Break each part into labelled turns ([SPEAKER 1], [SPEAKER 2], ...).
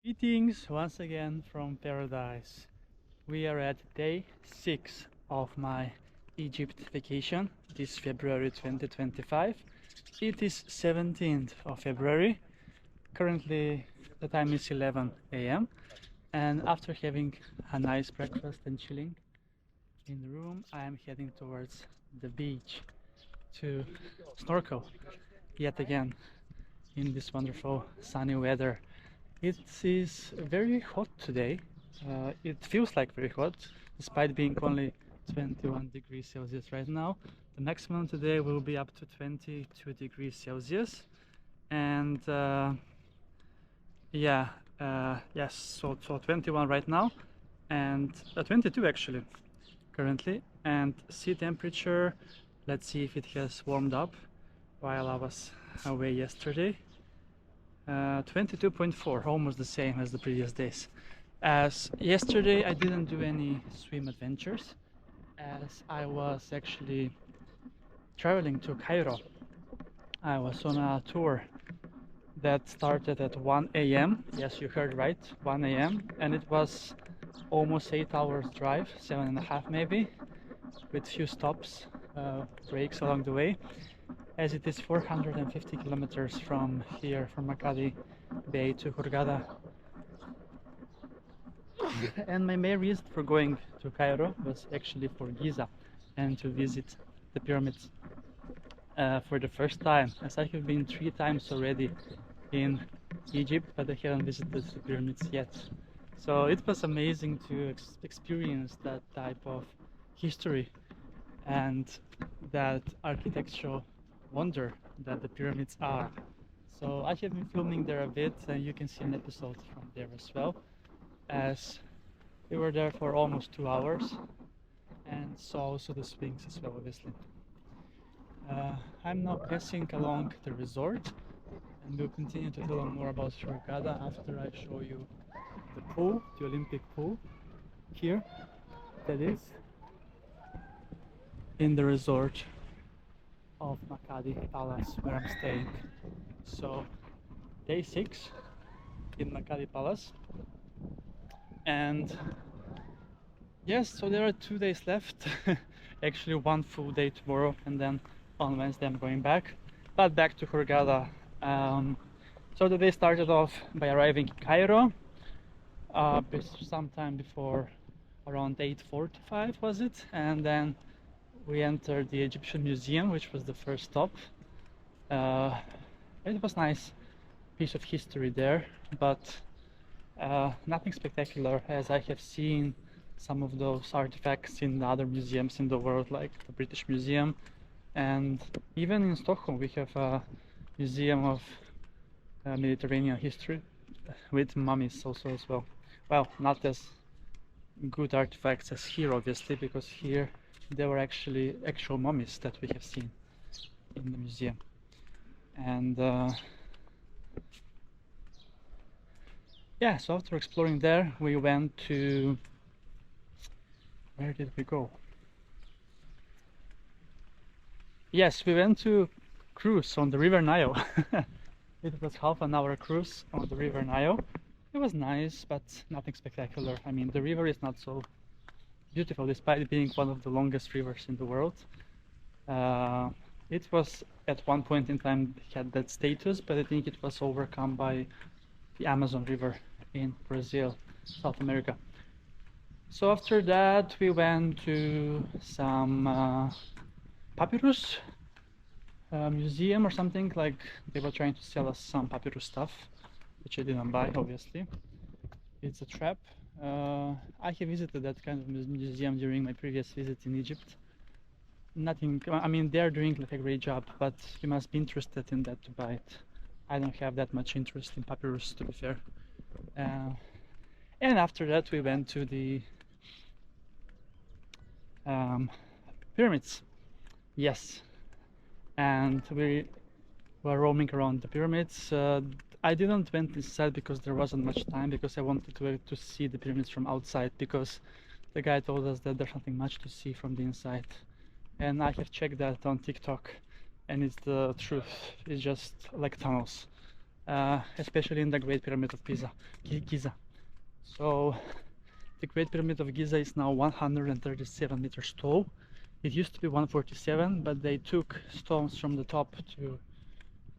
[SPEAKER 1] Greetings once again from paradise. We are at day 6 of my Egypt vacation this February 2025. It is 17th of February. Currently the time is 11 a.m. and after having a nice breakfast and chilling in the room, I am heading towards the beach to snorkel yet again in this wonderful sunny weather. It is very hot today. It feels like very hot, despite being only 21 degrees Celsius right now. The maximum today will be up to 22 degrees Celsius. And yes, so 21 right now, and 22 actually, currently. And sea temperature, let's see if it has warmed up while I was away yesterday. 22.4, almost the same as the previous days. As yesterday I didn't do any swim adventures, as I was actually traveling to Cairo. I was on a tour that started at 1 a.m. Yes, you heard right, 1 a.m. and it was almost 8 hours drive, 7.5 maybe, with few stops, breaks along the way, as it is 450 kilometers from here, from Makadi Bay to Hurghada. And my main reason for going to Cairo was actually for Giza and to visit the pyramids for the first time, as I have been 3 times already in Egypt, but I haven't visited the pyramids yet. So it was amazing to experience that type of history and that architectural wonder that the pyramids are. So I have been filming there a bit, and you can see an episode from there as well, as we were there for almost 2 hours and saw also the Sphinx as well, obviously. I'm now passing along the resort, and we'll continue to tell more about Hurghada after I show you the pool, the Olympic pool here, that is in the resort of Makadi Palace where I'm staying. So day 6 in Makadi Palace, and yes, so there are 2 days left. Actually 1 full day tomorrow, and then on Wednesday I'm going back, but back to Hurghada. So the day started off by arriving in Cairo sometime before around 8:45 was it, and then we entered the Egyptian Museum, which was the first stop. It was nice piece of history there, but nothing spectacular, as I have seen some of those artifacts in other museums in the world, like the British Museum, and even in Stockholm we have a museum of Mediterranean history with mummies also as well. Well, not as good artifacts as here, obviously, because here there were actually actual mummies that we have seen in the museum. And yeah, so after exploring there, we went to, where did we go? Yes, we went to cruise on the River Nile. It was half an hour cruise on the River Nile. It was nice, but nothing spectacular. I mean, the river is not so beautiful, despite being one of the longest rivers in the world. It was at one point in time had that status, but I think it was overcome by the Amazon River in Brazil, South America. So after that we went to some papyrus museum or something, like they were trying to sell us some papyrus stuff, which I didn't buy, obviously. It's a trap. I have visited that kind of museum during my previous visit in Egypt. Nothing, I mean, they're doing like a great job, but you must be interested in that to buy it. I don't have that much interest in papyrus, to be fair. And after that we went to the pyramids. Yes, and we were roaming around the pyramids. I didn't went inside because there wasn't much time, because I wanted to see the pyramids from outside, because the guy told us that there's nothing much to see from the inside. And I have checked that on TikTok, and it's the truth. It's just like tunnels. especially in the Great Pyramid of Giza. So the Great Pyramid of Giza is now 137 meters tall. It used to be 147, but they took stones from the top to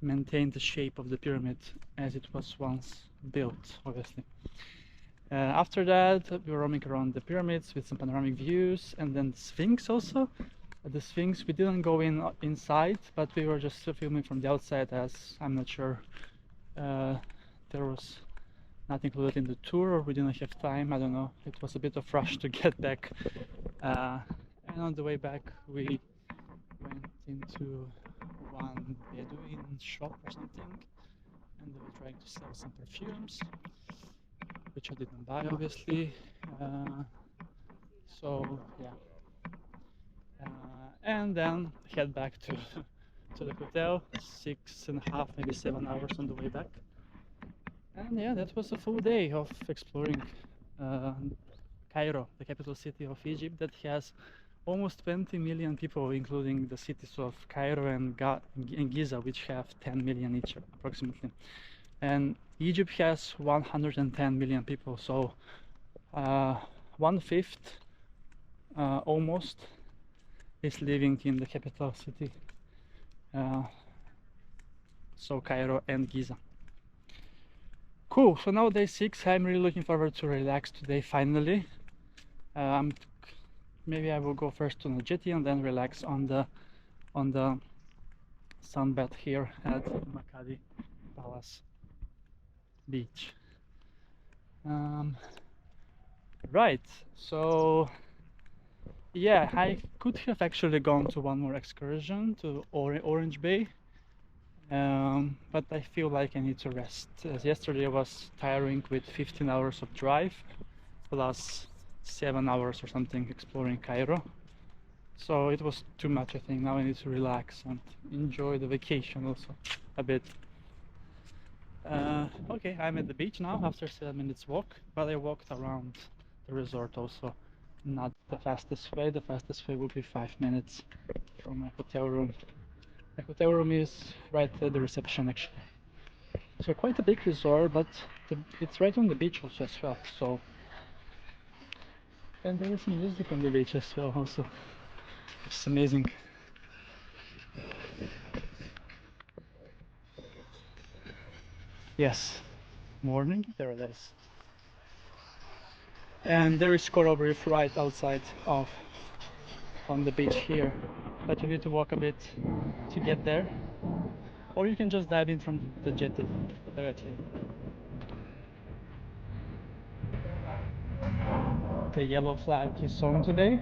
[SPEAKER 1] maintain the shape of the pyramid as it was once built, obviously. After that, we were roaming around the pyramids with some panoramic views, and then the Sphinx also. The Sphinx, we didn't go inside, but we were just filming from the outside, as I'm not sure there was not included in the tour, or we didn't have time, I don't know. It was a bit of rush to get back. And on the way back, we went into one Bedouin shop or something, and they were trying to sell some perfumes, which I didn't buy, obviously. So yeah, and then head back to to the hotel. 6.5, maybe 7 hours on the way back. And yeah, that was a full day of exploring Cairo, the capital city of Egypt, that has almost 20 million people, including the cities of Cairo and Giza, which have 10 million each approximately. And Egypt has 110 million people, so 1/5 almost is living in the capital city, so Cairo and Giza. Cool, so now day 6, I'm really looking forward to relax today finally. Maybe I will go first on the jetty and then relax on the sunbed here at Makadi Palace beach. Right, so yeah, I could have actually gone to one more excursion to Orange Bay, but I feel like I need to rest, as yesterday was tiring with 15 hours of drive plus 7 hours or something exploring Cairo. So it was too much, I think. Now I need to relax and enjoy the vacation also a bit. Okay, I'm at the beach now after 7 minutes walk, but I walked around the resort also. Not the fastest way. The fastest way would be 5 minutes from my hotel room. My hotel room is right at the reception actually. So quite a big resort, but it's right on the beach also as well. So, and there is music on the beach as well also. It's amazing. Yes, morning paradise. And there is coral reef right outside of on the beach here, but you need to walk a bit to get there, or you can just dive in from the jetty directly. The yellow flag is on today,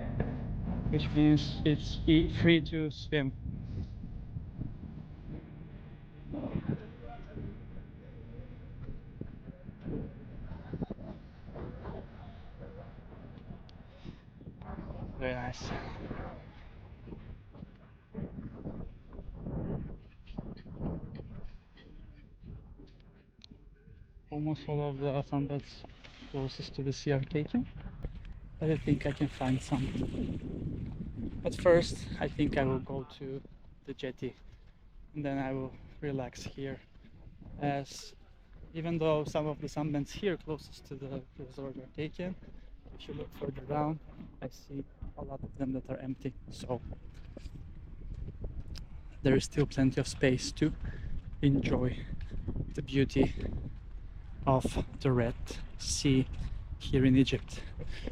[SPEAKER 1] which means it's free to swim. Very nice. Almost all of the sunbeds closest to the sea are taken, but I think I can find some. But first, I think I will go to the jetty, and then I will relax here, as even though some of the sunbeds here closest to the resort are taken, if you look further down, I see a lot of them that are empty. So there is still plenty of space to enjoy the beauty of the Red Sea here in Egypt.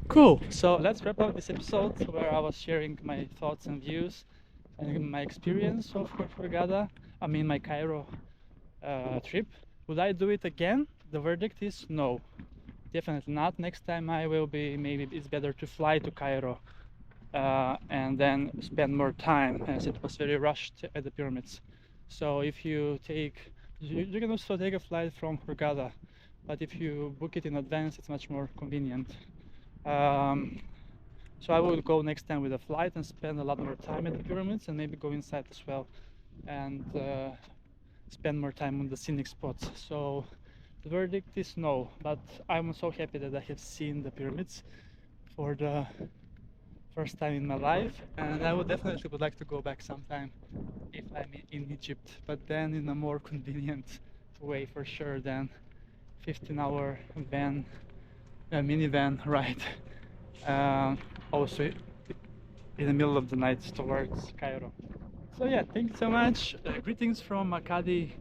[SPEAKER 1] Cool, so let's wrap up this episode where I was sharing my thoughts and views and my experience of my Cairo trip. Would I do it again? The verdict is no, definitely not. Next time I will be, maybe it's better to fly to Cairo and then spend more time, as it was very rushed at the pyramids. So if you can also take a flight from Hurghada, but if you book it in advance, it's much more convenient. So I will go next time with a flight and spend a lot more time at the pyramids, and maybe go inside as well and spend more time on the scenic spots. So the verdict is no, but I'm so happy that I have seen the pyramids for the first time in my life, and I would definitely like to go back sometime if I'm in Egypt, but then in a more convenient way for sure than 15-hour van, minivan ride. Also in the middle of the night towards Cairo. So yeah, thanks so much. Greetings from Makadi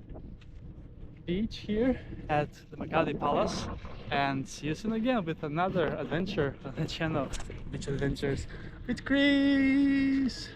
[SPEAKER 1] Beach here at the Makadi Palace, and see you soon again with another adventure on the channel, Beach Adventures with Kris.